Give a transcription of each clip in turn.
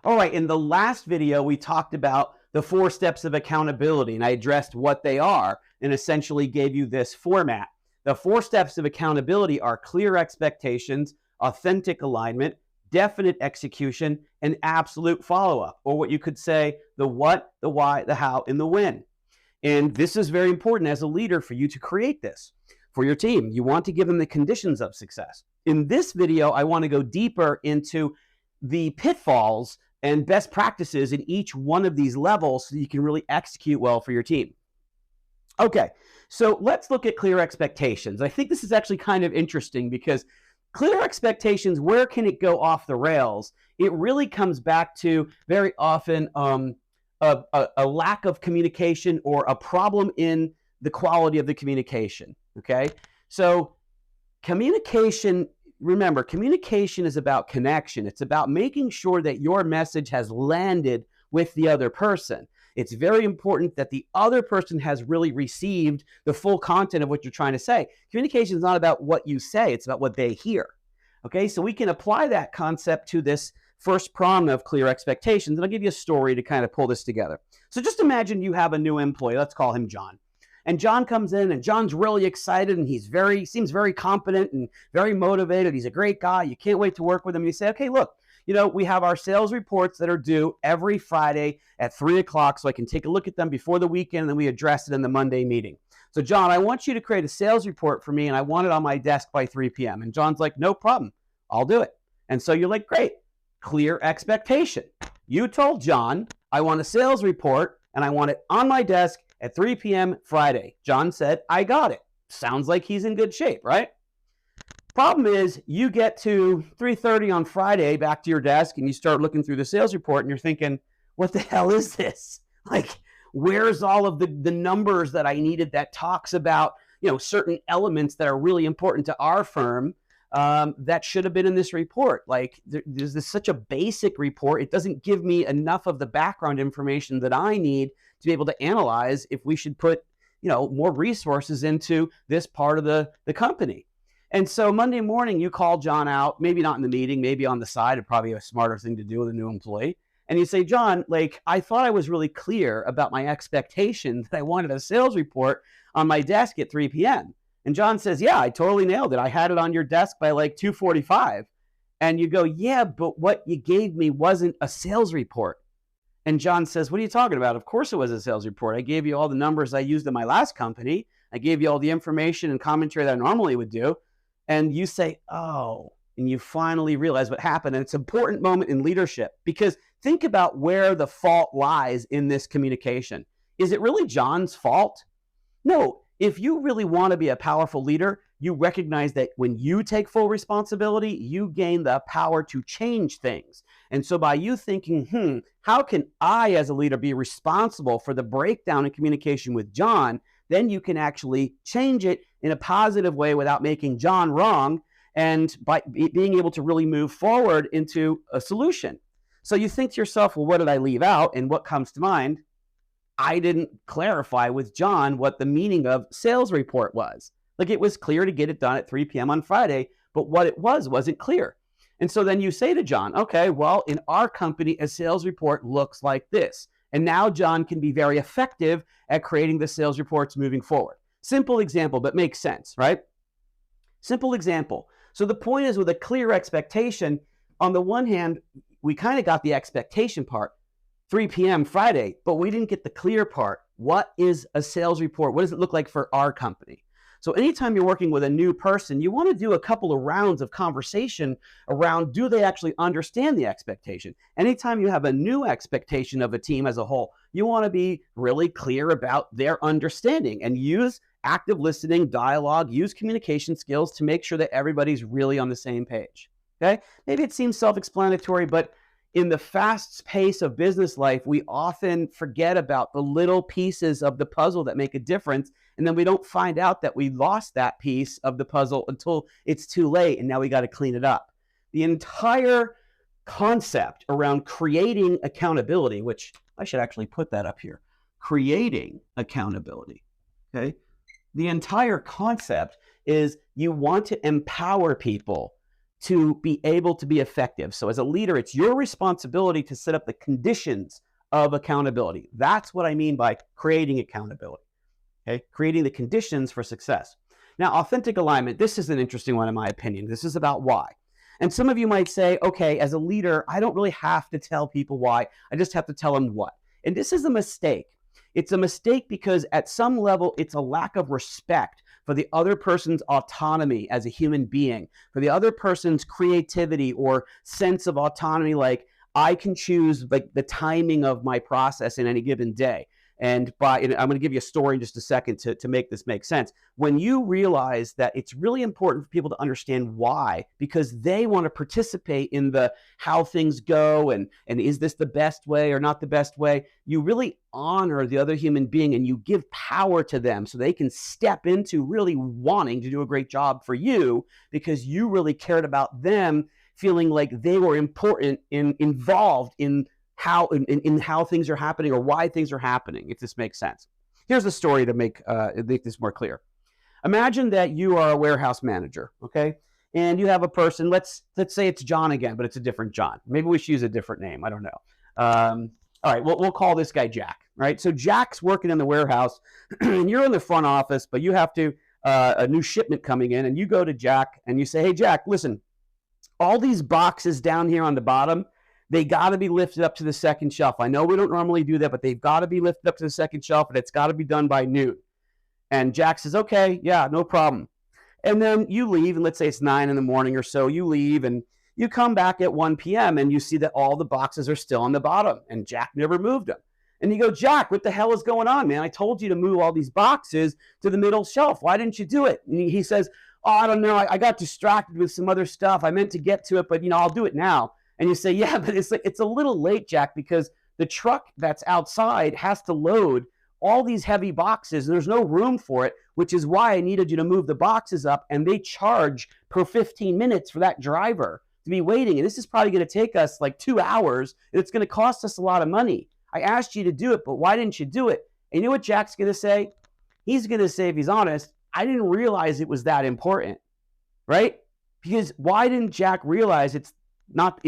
All right, in the last video, we talked about the 4 steps of accountability, and I addressed what they are and essentially gave you this format. The 4 steps of accountability are clear expectations, authentic alignment, definite execution, and absolute follow-up, or what you could say, the what, the why, the how, and the when. And this is very important as a leader for you to create this for your team. You want to give them the conditions of success. In this video, I want to go deeper into the pitfalls and best practices in each one of these levels so you can really execute well for your team. Okay, so let's look at clear expectations. I think this is actually kind of interesting because clear expectations, where can it go off the rails? It really comes back to very often a lack of communication or a problem in the quality of the communication, okay? So communication, remember, communication is about connection. It's about making sure that your message has landed with the other person. It's very important that the other person has really received the full content of what you're trying to say. Communication is not about what you say, it's about what they hear. Okay, so we can apply that concept to this first prong of clear expectations, and I'll give you a story to kind of pull this together. So just imagine you have a new employee, let's call him John. And John comes in and John's really excited and seems very confident and very motivated. He's a great guy. You can't wait to work with him. And you say, okay, look, we have our sales reports that are due every Friday at 3 o'clock so I can take a look at them before the weekend and then we address it in the Monday meeting. So John, I want you to create a sales report for me and I want it on my desk by 3 p.m. And John's like, no problem, I'll do it. And so you're like, great, clear expectation. You told John, I want a sales report and I want it on my desk at 3 p.m. Friday. John said, I got it. Sounds like he's in good shape, right? Problem is, you get to 3:30 on Friday back to your desk and you start looking through the sales report and you're thinking, what the hell is this? Like, where's all of the numbers that I needed that talks about, certain elements that are really important to our firm that should have been in this report? Like, there's this such a basic report. It doesn't give me enough of the background information that I need to be able to analyze if we should put, more resources into this part of the company. And so Monday morning, you call John out, maybe not in the meeting, maybe on the side, it'd probably be a smarter thing to do with a new employee. And you say, John, I thought I was really clear about my expectation that I wanted a sales report on my desk at 3 p.m. And John says, yeah, I totally nailed it. I had it on your desk by 2:45. And you go, yeah, but what you gave me wasn't a sales report. And John says, what are you talking about? Of course it was a sales report. I gave you all the numbers I used in my last company. I gave you all the information and commentary that I normally would do. And you say, oh, and you finally realize what happened. And it's an important moment in leadership because think about where the fault lies in this communication. Is it really John's fault? No. If you really want to be a powerful leader, you recognize that when you take full responsibility, you gain the power to change things. And so by you thinking, how can I as a leader be responsible for the breakdown in communication with John? Then you can actually change it in a positive way without making John wrong and by being able to really move forward into a solution. So you think to yourself, well, what did I leave out? And what comes to mind? I didn't clarify with John what the meaning of sales report was. It was clear to get it done at 3 p.m. on Friday, but what it wasn't clear. And so then you say to John, okay, well, in our company, a sales report looks like this. And now John can be very effective at creating the sales reports moving forward. Simple example, but makes sense, right? Simple example. So the point is, with a clear expectation, on the one hand, we kind of got the expectation part, 3 p.m. Friday, but we didn't get the clear part. What is a sales report? What does it look like for our company? So anytime you're working with a new person, you want to do a couple of rounds of conversation around, do they actually understand the expectation? Anytime you have a new expectation of a team as a whole, you want to be really clear about their understanding and use active listening, dialogue, use communication skills to make sure that everybody's really on the same page. Okay? Maybe it seems self-explanatory, but in the fast pace of business life, we often forget about the little pieces of the puzzle that make a difference. And then we don't find out that we lost that piece of the puzzle until it's too late. And now we got to clean it up. The entire concept around creating accountability, which I should actually put that up here, creating accountability. Okay. The entire concept is you want to empower people to be able to be effective. So as a leader, it's your responsibility to set up the conditions of accountability. That's what I mean by creating accountability, okay? Creating the conditions for success. Now, authentic alignment, this is an interesting one in my opinion. This is about why. And some of you might say, okay, as a leader, I don't really have to tell people why. I just have to tell them what. And this is a mistake. It's a mistake because at some level, it's a lack of respect for the other person's autonomy as a human being, for the other person's creativity or sense of autonomy, like I can choose like the timing of my process in any given day. And I'm going to give you a story in just a second to make this make sense. When you realize that it's really important for people to understand why, because they want to participate in the how things go and is this the best way or not the best way, you really honor the other human being and you give power to them so they can step into really wanting to do a great job for you because you really cared about them feeling like they were important involved in how things are happening or why things are happening, if this makes sense. Here's a story to make this more clear. Imagine that you are a warehouse manager, okay? And you have a person, let's say it's John again, but it's a different John. Maybe we should use a different name, I don't know. All right, we'll call this guy Jack, right? So Jack's working in the warehouse, and you're in the front office, but you have a new shipment coming in, and you go to Jack, and you say, hey, Jack, listen, all these boxes down here on the bottom, they got to be lifted up to the second shelf. I know we don't normally do that, but they've got to be lifted up to the second shelf, and it's got to be done by noon. And Jack says, okay, yeah, no problem. And then you leave, and let's say it's 9 in the morning or so. You leave, and you come back at 1 p.m., and you see that all the boxes are still on the bottom, and Jack never moved them. And you go, Jack, what the hell is going on, man? I told you to move all these boxes to the middle shelf. Why didn't you do it? And he says, oh, I don't know. I got distracted with some other stuff. I meant to get to it, but, I'll do it now. And you say, yeah, but it's a little late, Jack, because the truck that's outside has to load all these heavy boxes, and there's no room for it, which is why I needed you to move the boxes up, and they charge per 15 minutes for that driver to be waiting. And this is probably going to take us like 2 hours, and it's going to cost us a lot of money. I asked you to do it, but why didn't you do it? And you know what Jack's going to say? He's going to say, if he's honest, I didn't realize it was that important, right? Because why didn't Jack realize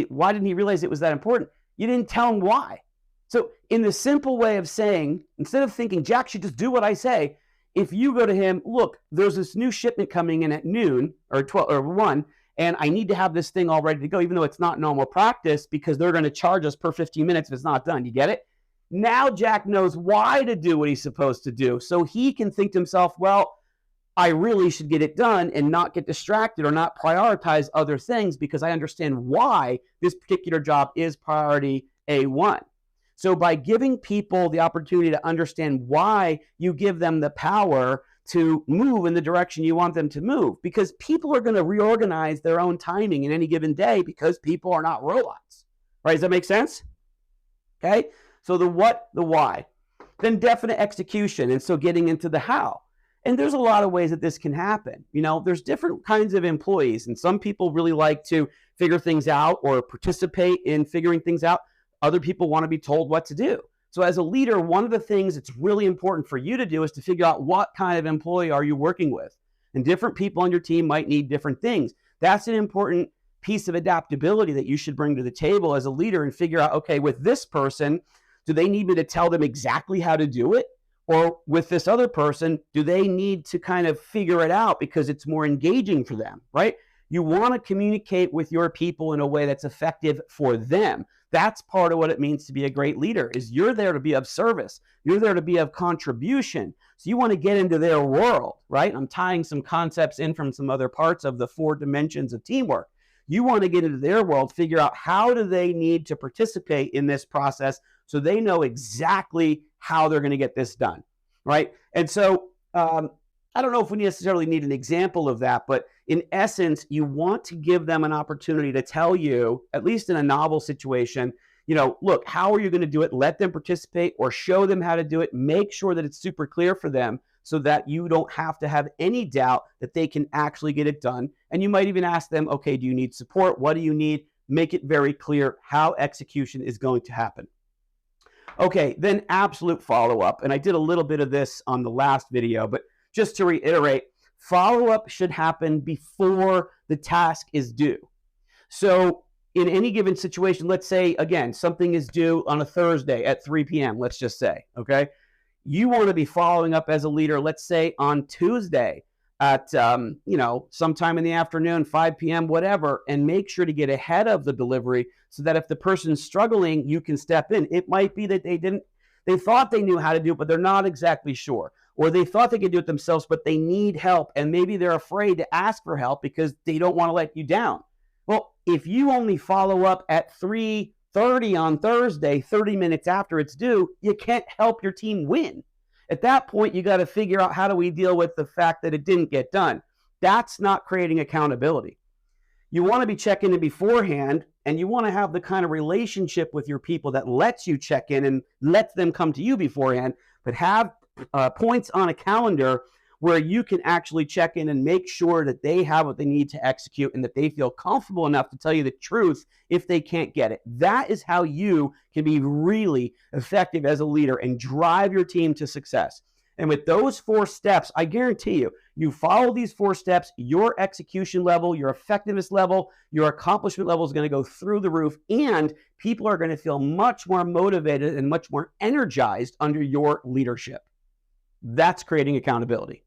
why didn't he realize it was that important? You didn't tell him why. So in the simple way of saying, instead of thinking Jack should just do what I say, if you go to him, look, there's this new shipment coming in at noon or 12 or 1, and I need to have this thing all ready to go, even though it's not normal practice because they're going to charge us per 15 minutes if it's not done. You get it? Now Jack knows why to do what he's supposed to do. So he can think to himself, well, I really should get it done and not get distracted or not prioritize other things because I understand why this particular job is priority A1. So by giving people the opportunity to understand why, you give them the power to move in the direction you want them to move, because people are going to reorganize their own timing in any given day because people are not robots, right? Does that make sense? Okay. So the what, the why, then definite execution. And so getting into the how. And there's a lot of ways that this can happen. There's different kinds of employees, and some people really like to figure things out or participate in figuring things out. Other people want to be told what to do. So as a leader, one of the things that's really important for you to do is to figure out what kind of employee are you working with. And different people on your team might need different things. That's an important piece of adaptability that you should bring to the table as a leader and figure out, okay, with this person, do they need me to tell them exactly how to do it? Or with this other person, do they need to kind of figure it out because it's more engaging for them, right? You want to communicate with your people in a way that's effective for them. That's part of what it means to be a great leader, is you're there to be of service. You're there to be of contribution. So you want to get into their world, right? I'm tying some concepts in from some other parts of the 4 dimensions of teamwork. You want to get into their world, figure out how do they need to participate in this process so they know exactly how they're going to get this done, right? And so I don't know if we necessarily need an example of that, but in essence, you want to give them an opportunity to tell you, at least in a novel situation, look, how are you going to do it? Let them participate or show them how to do it. Make sure that it's super clear for them so that you don't have to have any doubt that they can actually get it done. And you might even ask them, okay, do you need support? What do you need? Make it very clear how execution is going to happen. Okay, then absolute follow-up. And I did a little bit of this on the last video, but just to reiterate, follow-up should happen before the task is due. So in any given situation, let's say, again, something is due on a Thursday at 3 p.m., let's just say, okay? You want to be following up as a leader, let's say on Tuesday at, sometime in the afternoon, 5 p.m., whatever, and make sure to get ahead of the delivery so that if the person's struggling, you can step in. It might be that they thought they knew how to do it, but they're not exactly sure. Or they thought they could do it themselves, but they need help. And maybe they're afraid to ask for help because they don't want to let you down. Well, if you only follow up at 3:30 on Thursday, 30 minutes after it's due, you can't help your team win. At that point, you got to figure out, how do we deal with the fact that it didn't get done? That's not creating accountability. You want to be checking in beforehand, and you want to have the kind of relationship with your people that lets you check in and lets them come to you beforehand, but have points on a calendar where you can actually check in and make sure that they have what they need to execute and that they feel comfortable enough to tell you the truth if they can't get it. That is how you can be really effective as a leader and drive your team to success. And with those 4 steps, I guarantee you, you follow these 4 steps, your execution level, your effectiveness level, your accomplishment level is going to go through the roof, and people are going to feel much more motivated and much more energized under your leadership. That's creating accountability.